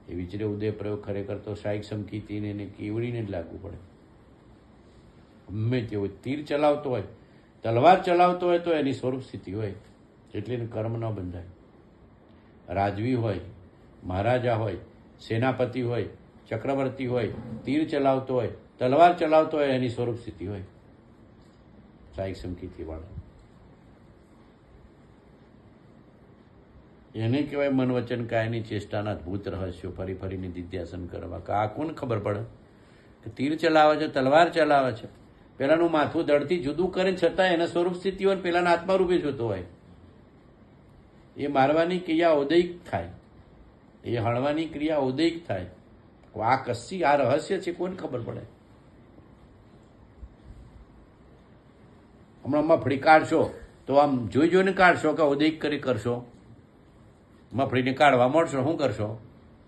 એ વિચરે ઉદય પ્રયોગ ખરેખર તો શાહિક સમકીતીને એને કેવડીને જ લાગુ પડે. ગમે તે હોય, તીર ચલાવતો હોય, તલવાર ચલાવતો હોય તો એની સ્વરૂપ સ્થિતિ હોય, એટલે એને કર્મ ન બંધાય. રાજવી હોય, મહારાજા હોય, સેનાપતિ હોય, ચક્રવર્તી હોય, તીર ચલાવતો હોય, તલવાર ચલાવતો હોય, એની સ્વરૂપ સ્થિતિ હોય શાહિક સમકીતી વાળા. એને કહેવાય મન વચન કાયની ચેષ્ટાના અદભુત રહસ્યો ફરી ફરીને દિધ્યાસન કરવા. આ કોને ખબર પડે કે તીર ચલાવે છે, તલવાર ચલાવે છે, પેલાનું માથું દળથી જુદું કરે છતાં એના સ્વરૂપ સ્થિતિ હોય, પેલાના આત્મારૂપે જોતો હોય. એ મારવાની ક્રિયા ઉદયિક થાય, એ હળવાની ક્રિયા ઉદયિક થાય. આ કશી આ રહસ્ય છે, કોને ખબર પડે? હમણાં મફળી કાઢશો તો આમ જોઈ જોઈને કાઢશો કે ઉદયિક કરી કરશો? મફળીને કાઢવા મળશો, શું કરશો?